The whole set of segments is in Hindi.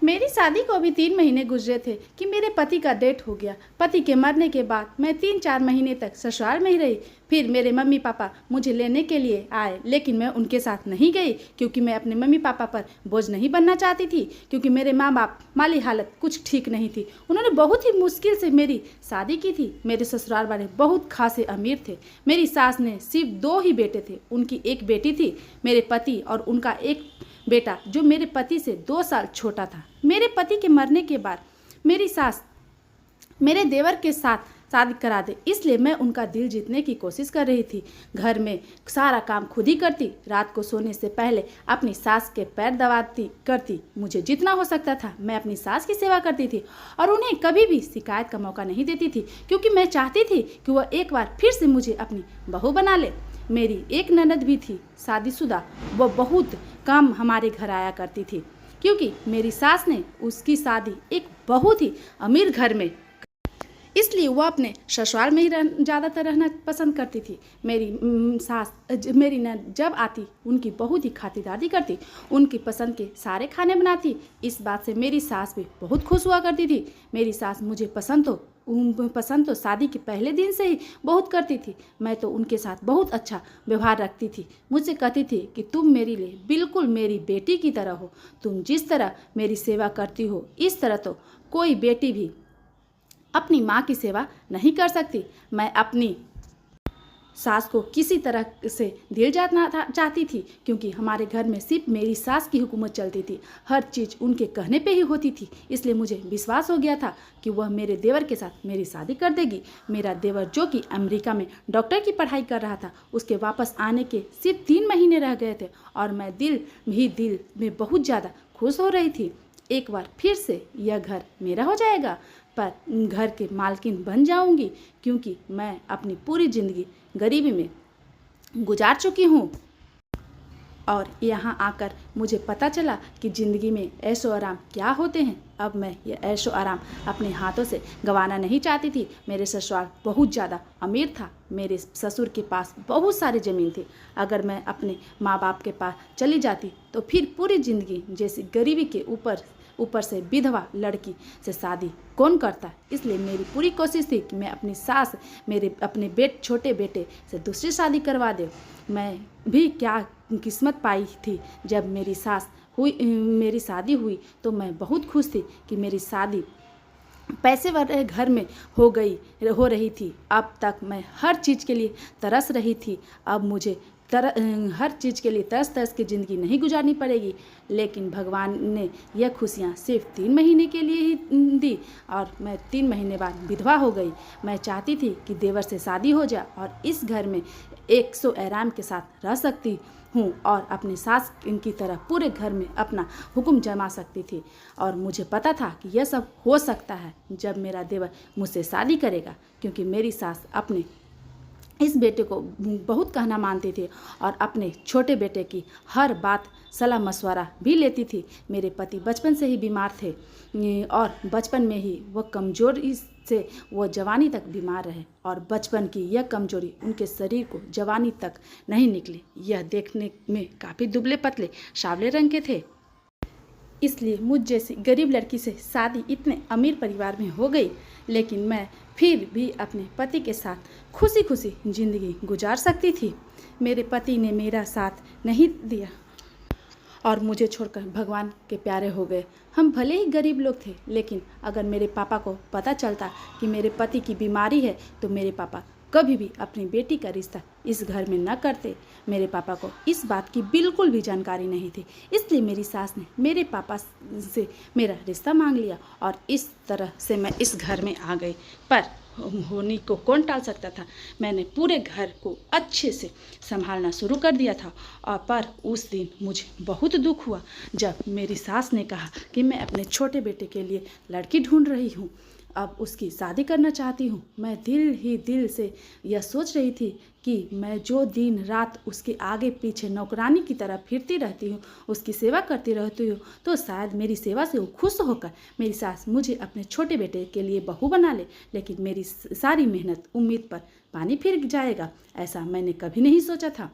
मेरी शादी को अभी 3 महीने गुजरे थे कि मेरे पति का डेथ हो गया। पति के मरने के बाद मैं 3-4 महीने तक ससुराल में ही रही। फिर मेरे मम्मी पापा मुझे लेने के लिए आए, लेकिन मैं उनके साथ नहीं गई क्योंकि मैं अपने मम्मी पापा पर बोझ नहीं बनना चाहती थी। क्योंकि मेरे माँ बाप माली हालत कुछ ठीक नहीं थी। उन्होंने बहुत ही मुश्किल से मेरी शादी की थी। मेरे ससुराल वाले बहुत खासे अमीर थे। मेरी सास ने सिर्फ 2 ही बेटे थे। उनकी एक बेटी थी, मेरे पति, और उनका एक बेटा जो मेरे पति से 2 साल छोटा था। मेरे पति के मरने के बाद मेरी सास मेरे देवर के साथ शादी करा दे, इसलिए मैं उनका दिल जीतने की कोशिश कर रही थी। घर में सारा काम खुद ही करती। रात को सोने से पहले अपनी सास के पैर दबाती करती। मुझे जितना हो सकता था मैं अपनी सास की सेवा करती थी और उन्हें कभी भी शिकायत का मौका नहीं देती थी, क्योंकि मैं चाहती थी कि वह एक बार फिर से मुझे अपनी बहू बना ले। मेरी एक ननद भी थी, शादीशुदा। वह बहुत कम हमारे घर आया करती थी क्योंकि मेरी सास ने उसकी शादी एक बहुत ही अमीर घर में, इसलिए वह अपने ससुराल में ही ज़्यादातर रहना पसंद करती थी। मेरी ननद जब आती उनकी बहुत ही खातिरदारी करती, उनकी पसंद के सारे खाने बनाती। इस बात से मेरी सास भी बहुत खुश हुआ करती थी। मेरी सास मुझे पसंद तो शादी के पहले दिन से ही बहुत करती थी। मैं तो उनके साथ बहुत अच्छा व्यवहार रखती थी। मुझसे कहती थी कि तुम मेरे लिए बिल्कुल मेरी बेटी की तरह हो। तुम जिस तरह मेरी सेवा करती हो, इस तरह तो कोई बेटी भी अपनी माँ की सेवा नहीं कर सकती। मैं अपनी सास को किसी तरह से दिल जाना चाहती थी, क्योंकि हमारे घर में सिर्फ मेरी सास की हुकूमत चलती थी। हर चीज़ उनके कहने पे ही होती थी। इसलिए मुझे विश्वास हो गया था कि वह मेरे देवर के साथ मेरी शादी कर देगी। मेरा देवर जो कि अमेरिका में डॉक्टर की पढ़ाई कर रहा था, उसके वापस आने के सिर्फ 3 महीने रह गए थे और मैं दिल में बहुत ज़्यादा खुश हो रही थी। एक बार फिर से यह घर मेरा हो जाएगा, पर घर के मालकिन बन जाऊंगी, क्योंकि मैं अपनी पूरी ज़िंदगी गरीबी में गुजार चुकी हूँ। और यहाँ आकर मुझे पता चला कि ज़िंदगी में ऐशो आराम क्या होते हैं। अब मैं ये ऐशो आराम अपने हाथों से गंवाना नहीं चाहती थी। मेरे ससुराल बहुत ज़्यादा अमीर था। मेरे ससुर के पास बहुत सारी ज़मीन थी। अगर मैं अपने माँ बाप के पास चली जाती तो फिर पूरी ज़िंदगी जैसी गरीबी के ऊपर से विधवा लड़की से शादी कौन करता। इसलिए मेरी पूरी कोशिश थी कि मैं अपनी सास अपने छोटे बेटे से दूसरी शादी करवा दे। मैं भी क्या किस्मत पाई थी। जब मेरी शादी हुई तो मैं बहुत खुश थी कि मेरी शादी पैसे वाले घर में हो रही थी। अब तक मैं हर चीज़ के लिए तरस रही थी। अब मुझे हर चीज़ के लिए तरस की ज़िंदगी नहीं गुजारनी पड़ेगी। लेकिन भगवान ने यह खुशियाँ सिर्फ 3 महीने के लिए ही दी और मैं 3 महीने बाद विधवा हो गई। मैं चाहती थी कि देवर से शादी हो जाए और इस घर में 100 आराम के साथ रह सकती हूँ और अपनी सास की तरह पूरे घर में अपना हुक्म जमा सकती थी। और मुझे पता था कि यह सब हो सकता है जब मेरा देवर मुझसे शादी करेगा, क्योंकि मेरी सास अपने इस बेटे को बहुत कहना मानती थी और अपने छोटे बेटे की हर बात सलाह मशवरा भी लेती थी। मेरे पति बचपन से ही बीमार थे और बचपन में ही वह कमज़ोरी से वह जवानी तक बीमार रहे और बचपन की यह कमजोरी उनके शरीर को जवानी तक नहीं निकली। यह देखने में काफ़ी दुबले पतले सांवले रंग के थे। इसलिए मुझ जैसी गरीब लड़की से शादी इतने अमीर परिवार में हो गई, लेकिन मैं फिर भी अपने पति के साथ खुशी खुशी ज़िंदगी गुजार सकती थी। मेरे पति ने मेरा साथ नहीं दिया और मुझे छोड़कर भगवान के प्यारे हो गए। हम भले ही गरीब लोग थे, लेकिन अगर मेरे पापा को पता चलता कि मेरे पति की बीमारी है तो मेरे पापा कभी भी अपनी बेटी का रिश्ता इस घर में न करते। मेरे पापा को इस बात की बिल्कुल भी जानकारी नहीं थी, इसलिए मेरी सास ने मेरे पापा से मेरा रिश्ता मांग लिया और इस तरह से मैं इस घर में आ गई। पर होनी को कौन टाल सकता था। मैंने पूरे घर को अच्छे से संभालना शुरू कर दिया था। और पर उस दिन मुझे बहुत दुख हुआ जब मेरी सास ने कहा कि मैं अपने छोटे बेटे के लिए लड़की ढूंढ रही हूँ, अब उसकी शादी करना चाहती हूँ। मैं दिल से यह सोच रही थी कि मैं जो दिन रात उसके आगे पीछे नौकरानी की तरह फिरती रहती हूँ, उसकी सेवा करती रहती हूँ, तो शायद मेरी सेवा से वो खुश होकर मेरी सास मुझे अपने छोटे बेटे के लिए बहू बना ले। लेकिन मेरी सारी मेहनत उम्मीद पर पानी फिर जाएगा, ऐसा मैंने कभी नहीं सोचा था।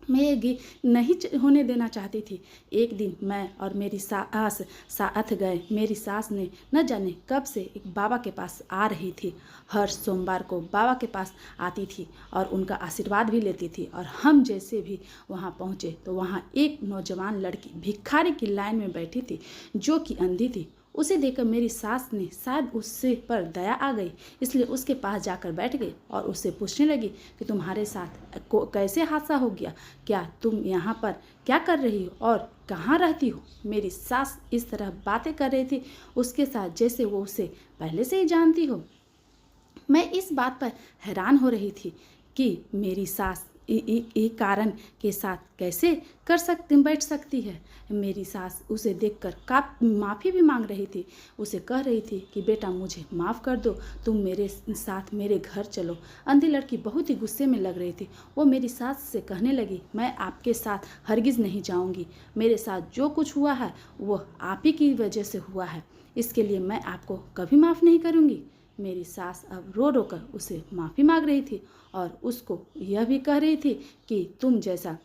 मैं ये नहीं होने देना चाहती थी। एक दिन मैं और मेरी सास साथ गए। मेरी सास ने न जाने कब से एक बाबा के पास आ रही थी। हर सोमवार को बाबा के पास आती थी और उनका आशीर्वाद भी लेती थी। और हम जैसे भी वहाँ पहुँचे तो वहाँ एक नौजवान लड़की भिखारी की लाइन में बैठी थी जो कि अंधी थी। उसे देखकर मेरी सास ने शायद उससे पर दया आ गई, इसलिए उसके पास जाकर बैठ गई और उससे पूछने लगी कि तुम्हारे साथ कैसे हादसा हो गया, क्या तुम यहाँ पर क्या कर रही हो और कहाँ रहती हो। मेरी सास इस तरह बातें कर रही थी उसके साथ जैसे वो उसे पहले से ही जानती हो। मैं इस बात पर हैरान हो रही थी कि मेरी सास एक कारण के साथ कैसे बैठ सकती है। मेरी सास उसे देखकर माफ़ी भी मांग रही थी। उसे कह रही थी कि बेटा मुझे माफ़ कर दो, तुम मेरे साथ मेरे घर चलो। अंधी लड़की बहुत ही गुस्से में लग रही थी। वो मेरी सास से कहने लगी, मैं आपके साथ हरगिज़ नहीं जाऊंगी। मेरे साथ जो कुछ हुआ है वो आप ही की वजह से हुआ है, इसके लिए मैं आपको कभी माफ़ नहीं करूंगी। मेरी सास अब रो रो कर उसे माफ़ी मांग रही थी और उसको यह भी कह रही थी कि तुम जैसा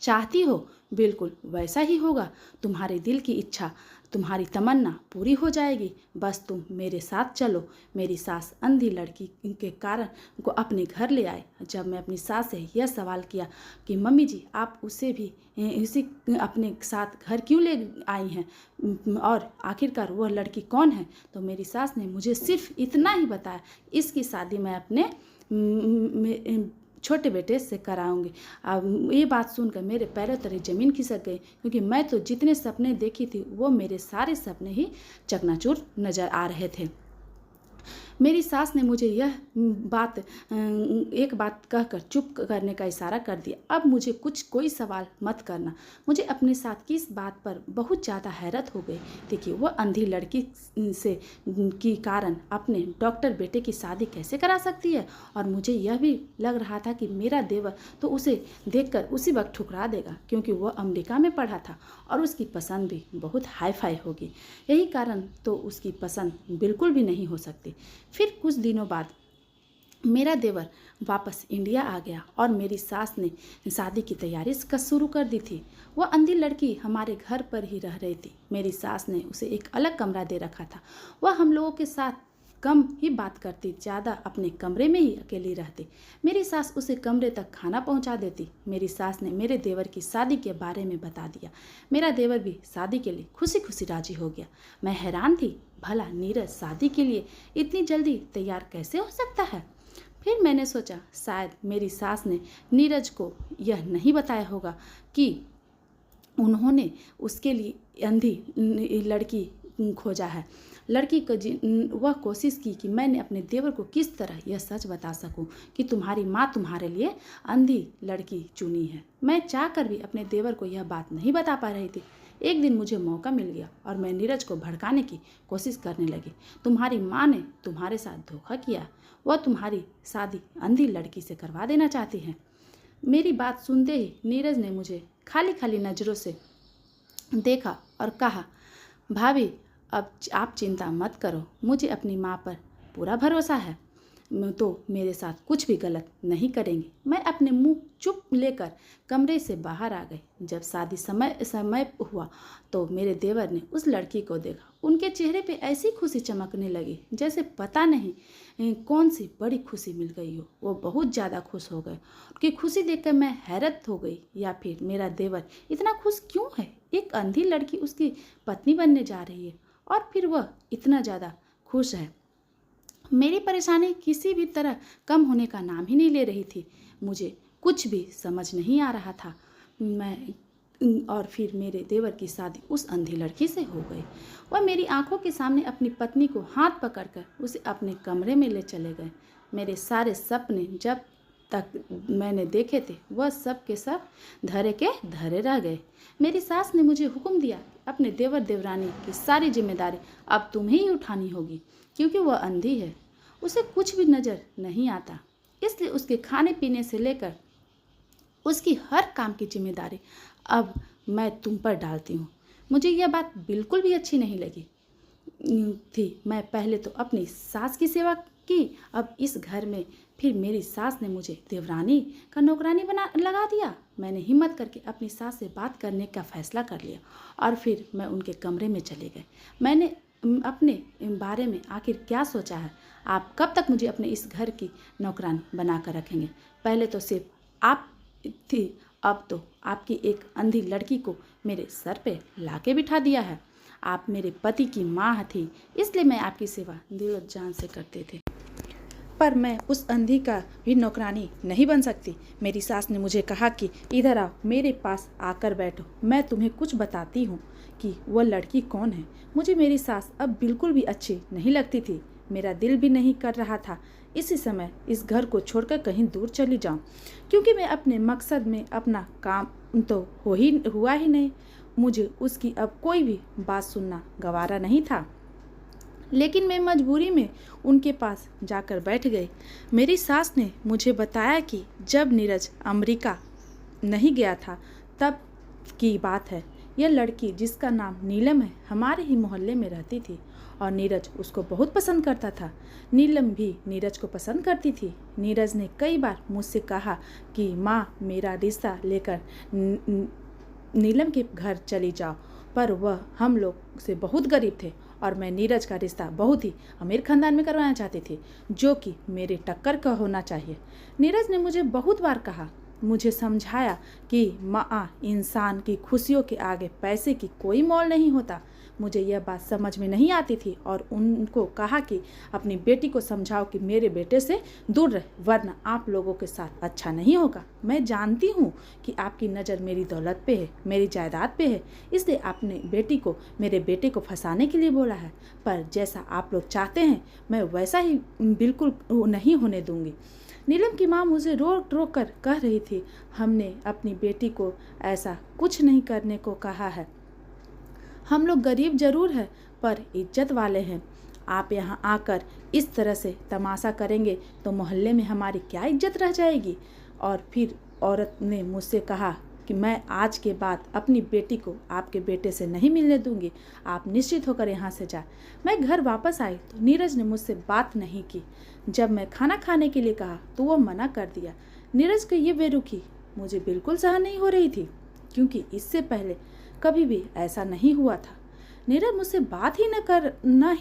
चाहती हो बिल्कुल वैसा ही होगा। तुम्हारे दिल की इच्छा, तुम्हारी तमन्ना पूरी हो जाएगी, बस तुम मेरे साथ चलो। मेरी सास अंधी लड़की के कारण को अपने घर ले आए। जब मैं अपनी सास से यह सवाल किया कि मम्मी जी आप उसे भी इसी अपने साथ घर क्यों ले आई हैं और आखिरकार वह लड़की कौन है, तो मेरी सास ने मुझे सिर्फ इतना ही बताया, इसकी शादी मैं अपने छोटे बेटे से कराऊंगी। अब ये बात सुनकर मेरे पैरों तले ज़मीन खिसक गई, क्योंकि मैं तो जितने सपने देखी थी वो मेरे सारे सपने ही चकनाचूर नज़र आ रहे थे। मेरी सास ने मुझे यह एक बात कहकर चुप करने का इशारा कर दिया। अब मुझे कोई सवाल मत करना। मुझे अपने साथ की इस बात पर बहुत ज़्यादा हैरत हो गई थी कि वह अंधी लड़की से की कारण अपने डॉक्टर बेटे की शादी कैसे करा सकती है। और मुझे यह भी लग रहा था कि मेरा देवर तो उसे देखकर उसी वक्त ठुकरा देगा, क्योंकि वह अमेरिका में पढ़ा था और उसकी पसंद भी बहुत हाई फाई होगी। यही कारण तो उसकी पसंद बिल्कुल भी नहीं हो सकती। फिर कुछ दिनों बाद मेरा देवर वापस इंडिया आ गया और मेरी सास ने शादी की तैयारी शुरू कर दी थी। वह अंधी लड़की हमारे घर पर ही रह रही थी। मेरी सास ने उसे एक अलग कमरा दे रखा था। वह हम लोगों के साथ कम ही बात करती, ज़्यादा अपने कमरे में ही अकेली रहती। मेरी सास उसे कमरे तक खाना पहुंचा देती। मेरी सास ने मेरे देवर की शादी के बारे में बता दिया। मेरा देवर भी शादी के लिए खुशी खुशी राजी हो गया। मैं हैरान थी, भला नीरज शादी के लिए इतनी जल्दी तैयार कैसे हो सकता है। फिर मैंने सोचा शायद मेरी सास ने नीरज को यह नहीं बताया होगा कि उन्होंने उसके लिए अंधी लड़की खोजा है। लड़की को वह कोशिश की कि मैंने अपने देवर को किस तरह यह सच बता सकूं कि तुम्हारी माँ तुम्हारे लिए अंधी लड़की चुनी है। मैं चाहकर भी अपने देवर को यह बात नहीं बता पा रही थी। एक दिन मुझे मौका मिल गया और मैं नीरज को भड़काने की कोशिश करने लगी। तुम्हारी माँ ने तुम्हारे साथ धोखा किया, वह तुम्हारी शादी अंधी लड़की से करवा देना चाहती है। मेरी बात सुनते ही नीरज ने मुझे खाली खाली नज़रों से देखा और कहा, भाभी अब आप चिंता मत करो, मुझे अपनी माँ पर पूरा भरोसा है, तो मेरे साथ कुछ भी गलत नहीं करेंगी। मैं अपने मुंह चुप लेकर कमरे से बाहर आ गई। जब शादी समय हुआ तो मेरे देवर ने उस लड़की को देखा। उनके चेहरे पे ऐसी खुशी चमकने लगी जैसे पता नहीं कौन सी बड़ी खुशी मिल गई हो। वो बहुत ज़्यादा खुश हो गए। उनकी खुशी देखकर मैं हैरत हो गई, या फिर मेरा देवर इतना खुश क्यों है। एक अंधी लड़की उसकी पत्नी बनने जा रही है और फिर वह इतना ज़्यादा खुश है। मेरी परेशानी किसी भी तरह कम होने का नाम ही नहीं ले रही थी। मुझे कुछ भी समझ नहीं आ रहा था। और फिर मेरे देवर की शादी उस अंधी लड़की से हो गई। वह मेरी आंखों के सामने अपनी पत्नी को हाथ पकड़कर उसे अपने कमरे में ले चले गए। मेरे सारे सपने जब तक मैंने देखे थे वह सब के सब धरे के धरे रह गए। मेरी सास ने मुझे हुक्म दिया कि अपने देवर देवरानी की सारी जिम्मेदारी अब तुम्हें ही उठानी होगी, क्योंकि वह अंधी है, उसे कुछ भी नज़र नहीं आता, इसलिए उसके खाने पीने से लेकर उसकी हर काम की जिम्मेदारी अब मैं तुम पर डालती हूँ। मुझे यह बात बिल्कुल भी अच्छी नहीं लगी थी। मैं पहले तो अपनी सास की सेवा कि अब इस घर में फिर मेरी सास ने मुझे देवरानी का नौकरानी बना लगा दिया। मैंने हिम्मत करके अपनी सास से बात करने का फैसला कर लिया और फिर मैं उनके कमरे में चले गए। मैंने अपने बारे में आखिर क्या सोचा है? आप कब तक मुझे अपने इस घर की नौकरानी बना कर रखेंगे? पहले तो सिर्फ आप थी, अब तो आपकी एक अंधी लड़की को मेरे सर पे लाके बिठा दिया है। आप मेरे पति की माँ थी, इसलिए मैं आपकी सेवा दिल और जान से करते थे, पर मैं उस अंधी का भी नौकरानी नहीं बन सकती। मेरी सास ने मुझे कहा कि इधर आओ, मेरे पास आकर बैठो, मैं तुम्हें कुछ बताती हूँ कि वह लड़की कौन है। मुझे मेरी सास अब बिल्कुल भी अच्छी नहीं लगती थी। मेरा दिल भी नहीं कर रहा था इसी समय इस घर को छोड़कर कहीं दूर चली जाऊं, क्योंकि मैं अपने मकसद में अपना काम तो हुआ ही नहीं। मुझे उसकी अब कोई भी बात सुनना गवारा नहीं था, लेकिन मैं मजबूरी में उनके पास जाकर बैठ गई। मेरी सास ने मुझे बताया कि जब नीरज अमेरिका नहीं गया था तब की बात है। यह लड़की जिसका नाम नीलम है हमारे ही मोहल्ले में रहती थी और नीरज उसको बहुत पसंद करता था। नीलम भी नीरज को पसंद करती थी। नीरज ने कई बार मुझसे कहा कि माँ, मेरा रिश्ता लेकर नीलम के घर चली जाओ, पर वह हम लोग से बहुत गरीब थे और मैं नीरज का रिश्ता बहुत ही अमीर खानदान में करवाना चाहती थी, जो कि मेरे टक्कर का होना चाहिए। नीरज ने मुझे बहुत बार कहा, मुझे समझाया कि माँ, इंसान की खुशियों के आगे पैसे की कोई मोल नहीं होता। मुझे यह बात समझ में नहीं आती थी और उनको कहा कि अपनी बेटी को समझाओ कि मेरे बेटे से दूर रहे, वरना आप लोगों के साथ अच्छा नहीं होगा। मैं जानती हूँ कि आपकी नज़र मेरी दौलत पे है, मेरी जायदाद पे है, इसलिए आपने बेटी को मेरे बेटे को फंसाने के लिए बोला है, पर जैसा आप लोग चाहते हैं मैं वैसा ही बिल्कुल नहीं होने दूँगी। नीलम की माँ मुझे रोक रोक कर कह रही थी, हमने अपनी बेटी को ऐसा कुछ नहीं करने को कहा है। हम लोग गरीब जरूर हैं पर इज्जत वाले हैं। आप यहाँ आकर इस तरह से तमाशा करेंगे तो मोहल्ले में हमारी क्या इज्जत रह जाएगी। और फिर औरत ने मुझसे कहा कि मैं आज के बाद अपनी बेटी को आपके बेटे से नहीं मिलने दूंगी, आप निश्चित होकर यहाँ से जाए। मैं घर वापस आई तो नीरज ने मुझसे बात नहीं की। जब मैं खाना खाने के लिए कहा तो वह मना कर दिया। नीरज की ये बेरुखी मुझे बिल्कुल सहन नहीं हो रही थी, क्योंकि इससे पहले कभी भी ऐसा नहीं हुआ था। नीरज मुझसे बात ही न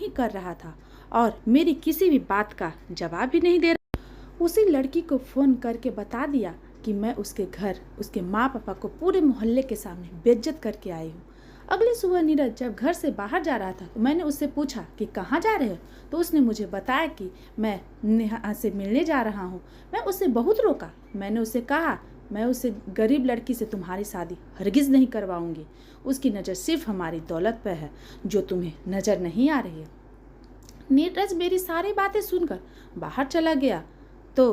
कर रहा था और मेरी किसी भी बात का जवाब भी नहीं दे रहा। उसी लड़की को फ़ोन करके बता दिया कि मैं उसके घर उसके माँ पापा को पूरे मोहल्ले के सामने बेइज्जत करके आई हूँ। अगली सुबह नीरज जब घर से बाहर जा रहा था तो मैंने उससे पूछा कि कहाँ जा रहे हो, तो उसने मुझे बताया कि मैं नेहा से मिलने जा रहा हूँ। मैं उससे बहुत रोका। मैंने उससे कहा, मैं उसे गरीब लड़की से तुम्हारी शादी हरगिज़ नहीं करवाऊंगी। उसकी नज़र सिर्फ हमारी दौलत पर है, जो तुम्हें नज़र नहीं आ रही है। नीरज मेरी सारी बातें सुनकर बाहर चला गया तो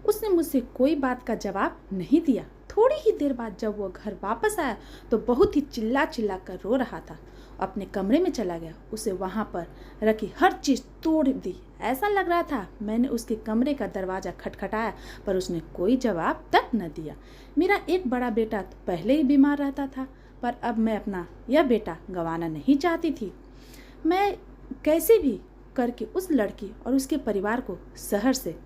उसने मुझसे कोई बात का जवाब नहीं दिया। थोड़ी ही देर बाद जब वो घर वापस आया तो बहुत ही चिल्ला चिल्ला कर रो रहा था। अपने कमरे में चला गया। उसे वहाँ पर रखी हर चीज़ तोड़ दी। ऐसा लग रहा था मैंने उसके कमरे का दरवाज़ा खटखटाया पर उसने कोई जवाब तक न दिया। मेरा एक बड़ा बेटा तो पहले ही बीमार रहता था, पर अब मैं अपना यह बेटा गंवाना नहीं चाहती थी। मैं कैसे भी करके उस लड़की और उसके परिवार को शहर से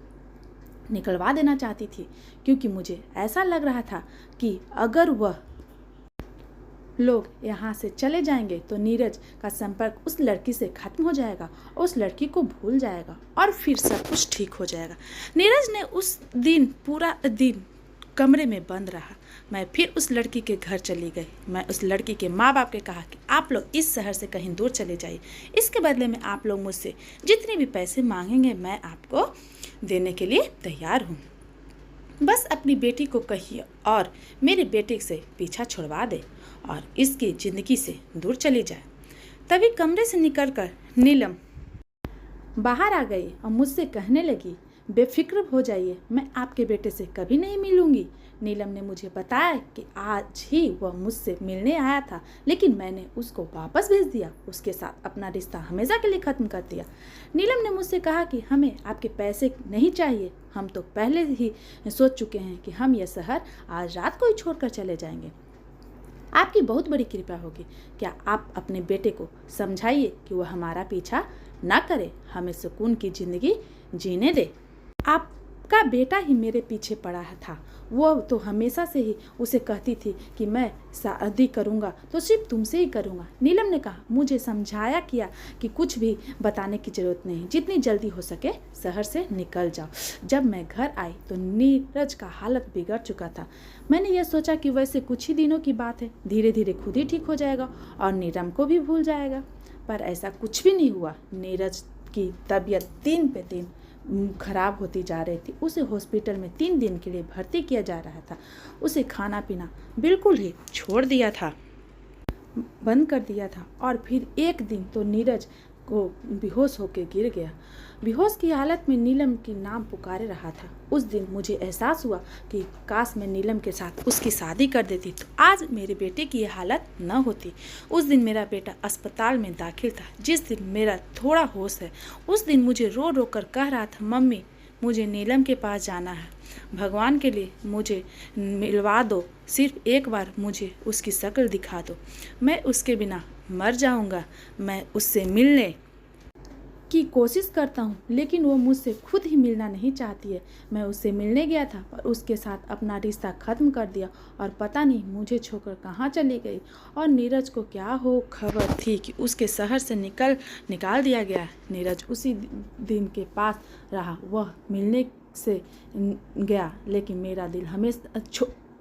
निकलवा देना चाहती थी, क्योंकि मुझे ऐसा लग रहा था कि अगर वह लोग यहाँ से चले जाएंगे तो नीरज का संपर्क उस लड़की से खत्म हो जाएगा और उस लड़की को भूल जाएगा और फिर सब कुछ ठीक हो जाएगा। नीरज ने उस दिन पूरा दिन कमरे में बंद रहा। मैं फिर उस लड़की के घर चली गई। मैं उस लड़की के माँ बाप के कहा कि आप लोग इस शहर से कहीं दूर चले जाइए, इसके बदले में आप लोग मुझसे जितने भी पैसे मांगेंगे मैं आपको देने के लिए तैयार हूँ। बस अपनी बेटी को कहिए और मेरे बेटे से पीछा छुड़वा दे और इसकी ज़िंदगी से दूर चली जाए। तभी कमरे से निकलकर नीलम बाहर आ गई और मुझसे कहने लगी, बेफिक्र हो जाइए, मैं आपके बेटे से कभी नहीं मिलूंगी। नीलम ने मुझे बताया कि आज ही वह मुझसे मिलने आया था, लेकिन मैंने उसको वापस भेज दिया, उसके साथ अपना रिश्ता हमेशा के लिए ख़त्म कर दिया। नीलम ने मुझसे कहा कि हमें आपके पैसे नहीं चाहिए, हम तो पहले ही सोच चुके हैं कि हम यह शहर आज रात को ही छोड़कर चले जाएंगे। आपकी बहुत बड़ी कृपा होगी, क्या आप अपने बेटे को समझाइए कि वह हमारा पीछा ना करे, हमें सुकून की ज़िंदगी जीने दे। आपका बेटा ही मेरे पीछे पड़ा था। वो तो हमेशा से ही उसे कहती थी कि मैं शादी करूँगा तो सिर्फ तुमसे ही करूँगा। नीलम ने कहा, मुझे समझाया किया कि कुछ भी बताने की ज़रूरत नहीं, जितनी जल्दी हो सके शहर से निकल जाओ। जब मैं घर आई तो नीरज का हालत बिगड़ चुका था। मैंने यह सोचा कि वैसे कुछ ही दिनों की बात है, धीरे धीरे खुद ही ठीक हो जाएगा और नीलम को भी भूल जाएगा। पर ऐसा कुछ भी नहीं हुआ। नीरज की तबीयत दिन पे दिन खराब होती जा रही थी। उसे हॉस्पिटल में 3 दिन के लिए भर्ती किया जा रहा था। उसे खाना पीना बिल्कुल ही छोड़ दिया था, बंद कर दिया था। और फिर एक दिन तो नीरज को बेहोश होकर गिर गया। बेहोश की हालत में नीलम की नाम पुकारे रहा था। उस दिन मुझे एहसास हुआ कि काश मैं नीलम के साथ उसकी शादी कर देती तो आज मेरे बेटे की यह हालत न होती। उस दिन मेरा बेटा अस्पताल में दाखिल था। जिस दिन मेरा थोड़ा होश है, उस दिन मुझे रो रो कर कह रहा था, मम्मी मुझे नीलम के पास जाना है, भगवान के लिए मुझे मिलवा दो, सिर्फ एक बार मुझे उसकी शक्ल दिखा दो, मैं उसके बिना मर जाऊंगा। मैं उससे मिलने की कोशिश करता हूँ लेकिन वो मुझसे खुद ही मिलना नहीं चाहती है। मैं उससे मिलने गया था पर उसके साथ अपना रिश्ता ख़त्म कर दिया और पता नहीं मुझे छोड़कर कहाँ चली गई। और नीरज को क्या हो खबर थी कि उसके शहर से निकाल दिया गया। नीरज उसी दिन के पास रहा, वह मिलने से गया लेकिन मेरा दिल हमेशा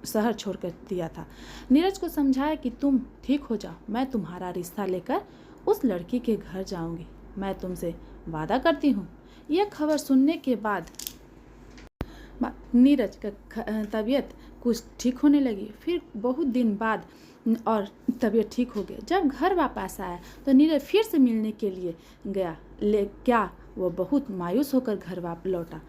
शहर छोड़ कर दिया था। नीरज को समझाया कि तुम ठीक हो जाओ, मैं तुम्हारा रिश्ता लेकर उस लड़की के घर जाऊंगी, मैं तुमसे वादा करती हूँ। यह खबर सुनने के बाद नीरज का तबीयत कुछ ठीक होने लगी। फिर बहुत दिन बाद और तबीयत ठीक हो गई। जब घर वापस आया तो नीरज फिर से मिलने के लिए गया, क्या वो बहुत मायूस होकर घर वापस लौटा।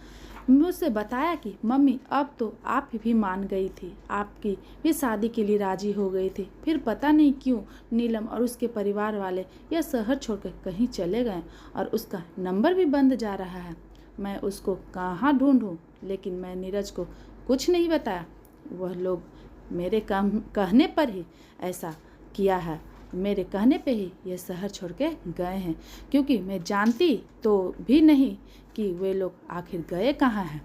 मुझसे बताया कि मम्मी अब तो आप भी मान गई थी, आपकी भी शादी के लिए राजी हो गई थी। फिर पता नहीं क्यों नीलम और उसके परिवार वाले यह शहर छोड़कर कहीं चले गए और उसका नंबर भी बंद जा रहा है। मैं उसको कहाँ ढूंढूं? लेकिन मैं नीरज को कुछ नहीं बताया। वह लोग मेरे कहने पर ही ऐसा किया है, मेरे कहने पे ही ये शहर छोड़ के गए हैं, क्योंकि मैं जानती तो भी नहीं कि वे लोग आखिर गए कहाँ हैं।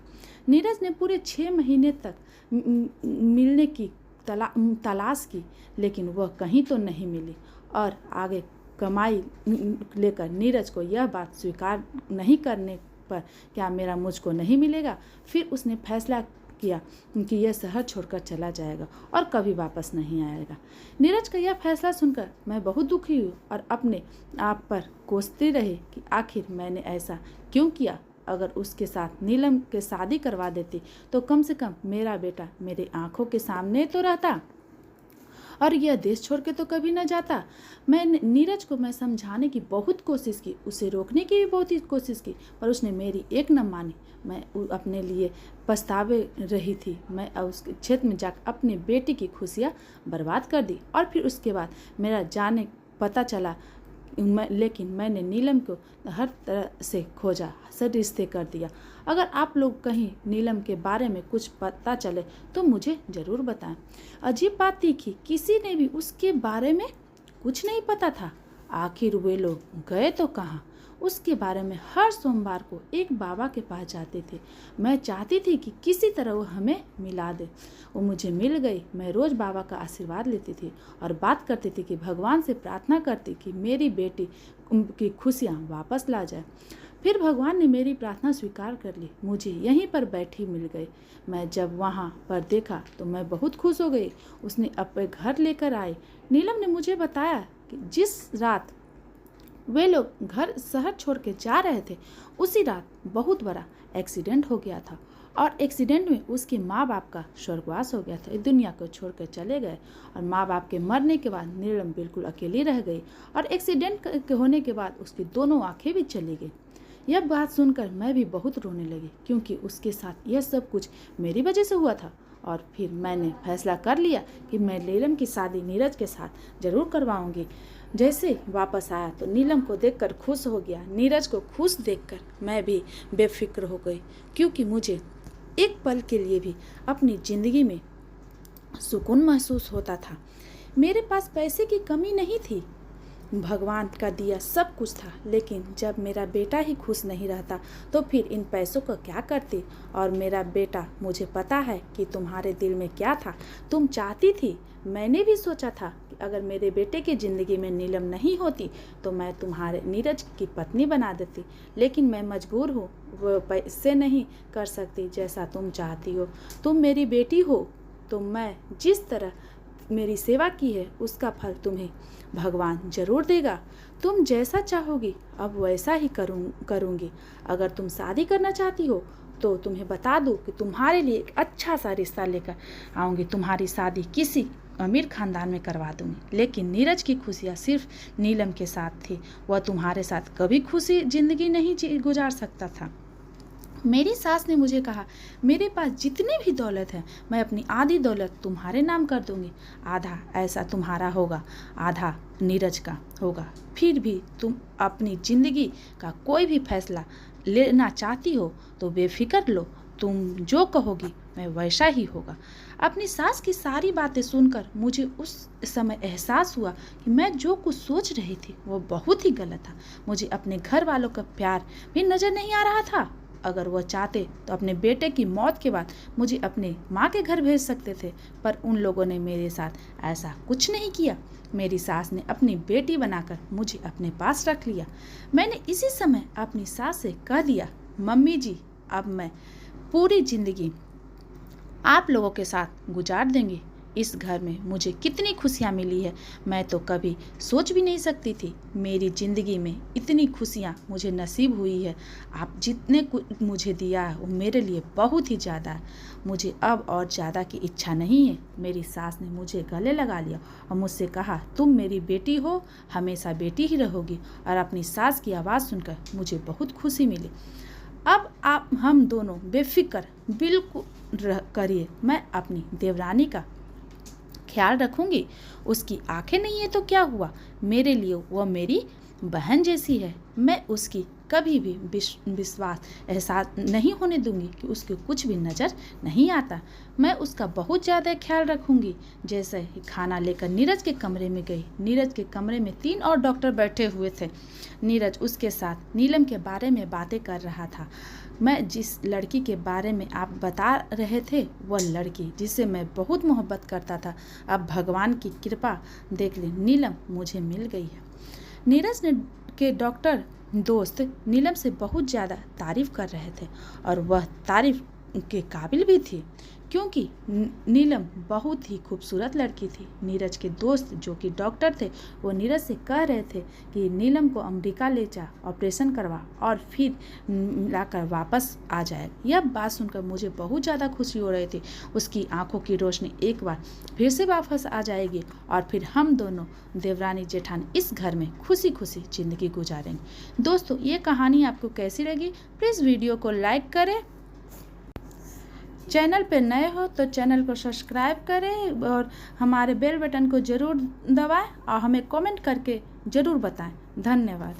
नीरज ने पूरे 6 महीने तक मिलने की तलाश की लेकिन वह कहीं तो नहीं मिली। और आगे कमाई लेकर नीरज को यह बात स्वीकार नहीं करने पर क्या मेरा मुझको नहीं मिलेगा। फिर उसने फैसला किया कि यह शहर छोड़कर चला जाएगा और कभी वापस नहीं आएगा। नीरज का यह फैसला सुनकर मैं बहुत दुखी हुई और अपने आप पर कोसती रही कि आखिर मैंने ऐसा क्यों किया। अगर उसके साथ नीलम के शादी करवा देती तो कम से कम मेरा बेटा मेरे आंखों के सामने तो रहता और यह देश छोड़ के तो कभी न जाता। नीरज को मैं समझाने की बहुत कोशिश की, उसे रोकने की भी बहुत ही कोशिश की, पर उसने मेरी एक न मानी। मैं अपने लिए पछतावे रही थी। मैं उसके क्षेत्र में जाकर अपने बेटे की खुशियाँ बर्बाद कर दी और फिर उसके बाद मेरा जाने पता चला लेकिन मैंने नीलम को हर तरह से खोजा, सब रिश्ते कर दिया। अगर आप लोग कहीं नीलम के बारे में कुछ पता चले तो मुझे ज़रूर बताएं। अजीब बात थी कि किसी ने भी उसके बारे में कुछ नहीं पता था। आखिर वे लोग गए तो कहाँ? उसके बारे में हर सोमवार को एक बाबा के पास जाते थे। मैं चाहती थी कि किसी तरह वो हमें मिला दे। वो मुझे मिल गई। मैं रोज़ बाबा का आशीर्वाद लेती थी और बात करती थी कि भगवान से प्रार्थना करती कि मेरी बेटी की खुशियाँ वापस ला जाए। फिर भगवान ने मेरी प्रार्थना स्वीकार कर ली, मुझे यहीं पर बैठी मिल गई। मैं जब वहाँ पर देखा तो मैं बहुत खुश हो गई। उसने अपने घर लेकर आई। नीलम ने मुझे बताया कि जिस रात वे लोग घर शहर छोड़ के जा रहे थे उसी रात बहुत बड़ा एक्सीडेंट हो गया था और एक्सीडेंट में उसके माँ बाप का स्वर्गवास हो गया था। इस दुनिया को छोड़कर चले गए और माँ बाप के मरने के बाद नीलम बिल्कुल अकेली रह गई और एक्सीडेंट होने के बाद उसकी दोनों आंखें भी चली गई। यह बात सुनकर मैं भी बहुत रोने लगी क्योंकि उसके साथ यह सब कुछ मेरी वजह से हुआ था। और फिर मैंने फैसला कर लिया कि मैं नीलम की शादी नीरज के साथ ज़रूर करवाऊंगी। जैसे वापस आया तो नीलम को देखकर खुश हो गया। नीरज को खुश देखकर मैं भी बेफिक्र हो गई क्योंकि मुझे एक पल के लिए भी अपनी ज़िंदगी में सुकून महसूस होता था। मेरे पास पैसे की कमी नहीं थी। भगवान का दिया सब कुछ था, लेकिन जब मेरा बेटा ही खुश नहीं रहता तो फिर इन पैसों को क्या करती। और मेरा बेटा, मुझे पता है कि तुम्हारे दिल में क्या था। तुम चाहती थी, मैंने भी सोचा था कि अगर मेरे बेटे की ज़िंदगी में नीलम नहीं होती तो मैं तुम्हारे नीरज की पत्नी बना देती, लेकिन मैं मजबूर हूँ, वो पैसे नहीं कर सकती जैसा तुम चाहती हो। तुम मेरी बेटी हो, तो मैं जिस तरह मेरी सेवा की है उसका फल तुम्हें भगवान जरूर देगा। तुम जैसा चाहोगी अब वैसा ही करूँगी। अगर तुम शादी करना चाहती हो तो तुम्हें बता दूँ कि तुम्हारे लिए एक अच्छा सा रिश्ता लेकर आऊँगी। तुम्हारी शादी किसी अमीर खानदान में करवा दूँगी। लेकिन नीरज की खुशियाँ सिर्फ नीलम के साथ थी। वह तुम्हारे साथ कभी खुशी ज़िंदगी नहीं गुजार सकता था। मेरी सास ने मुझे कहा, मेरे पास जितनी भी दौलत है मैं अपनी आधी दौलत तुम्हारे नाम कर दूंगी। आधा ऐसा तुम्हारा होगा, आधा नीरज का होगा। फिर भी तुम अपनी ज़िंदगी का कोई भी फैसला लेना चाहती हो तो बेफिक्र लो। तुम जो कहोगी मैं वैसा ही होगा। अपनी सास की सारी बातें सुनकर मुझे उस समय एहसास हुआ कि मैं जो कुछ सोच रही थी वो बहुत ही गलत था। मुझे अपने घर वालों का प्यार भी नज़र नहीं आ रहा था। अगर वो चाहते तो अपने बेटे की मौत के बाद मुझे अपने माँ के घर भेज सकते थे, पर उन लोगों ने मेरे साथ ऐसा कुछ नहीं किया। मेरी सास ने अपनी बेटी बनाकर मुझे अपने पास रख लिया। मैंने इसी समय अपनी सास से कह दिया, मम्मी जी, अब मैं पूरी ज़िंदगी आप लोगों के साथ गुजार देंगी। इस घर में मुझे कितनी खुशियाँ मिली है, मैं तो कभी सोच भी नहीं सकती थी। मेरी ज़िंदगी में इतनी खुशियाँ मुझे नसीब हुई है। आप जितने कुछ मुझे दिया है वो मेरे लिए बहुत ही ज़्यादा है। मुझे अब और ज़्यादा की इच्छा नहीं है। मेरी सास ने मुझे गले लगा लिया और मुझसे कहा, तुम मेरी बेटी हो, हमेशा बेटी ही रहोगी। और अपनी सास की आवाज़ सुनकर मुझे बहुत खुशी मिली। अब आप हम दोनों बेफिक्र बिल्कुल करिए, मैं अपनी देवरानी का ख्याल रखूंगी। उसकी आंखें नहीं है तो क्या हुआ, मेरे लिए वह मेरी बहन जैसी है। मैं उसकी कभी भी विश्वास एहसास नहीं होने दूंगी कि उसके कुछ भी नज़र नहीं आता। मैं उसका बहुत ज़्यादा ख्याल रखूंगी। जैसे ही खाना लेकर नीरज के कमरे में गई, नीरज के कमरे में 3 और डॉक्टर बैठे हुए थे। नीरज उसके साथ नीलम के बारे में बातें कर रहा था। मैं जिस लड़की के बारे में आप बता रहे थे, वह लड़की जिससे मैं बहुत मोहब्बत करता था, अब भगवान की कृपा देख ले नीलम मुझे मिल गई है। नीरज ने के डॉक्टर दोस्त नीलम से बहुत ज़्यादा तारीफ़ कर रहे थे और वह तारीफ़ के काबिल भी थी, क्योंकि नीलम बहुत ही खूबसूरत लड़की थी। नीरज के दोस्त जो कि डॉक्टर थे, वो नीरज से कह रहे थे कि नीलम को अमेरिका ले जा, ऑपरेशन करवा और फिर लाकर वापस आ जाए। यह बात सुनकर मुझे बहुत ज़्यादा खुशी हो रही थी। उसकी आंखों की रोशनी एक बार फिर से वापस आ जाएगी और फिर हम दोनों देवरानी जेठानी इस घर में खुशी खुशी ज़िंदगी गुजारेंगे। दोस्तों, ये कहानी आपको कैसी लगी? प्लीज़ वीडियो को लाइक करें। चैनल पे नए हो तो चैनल को सब्सक्राइब करें और हमारे बेल बटन को ज़रूर दबाएं और हमें कमेंट करके ज़रूर बताएं। धन्यवाद।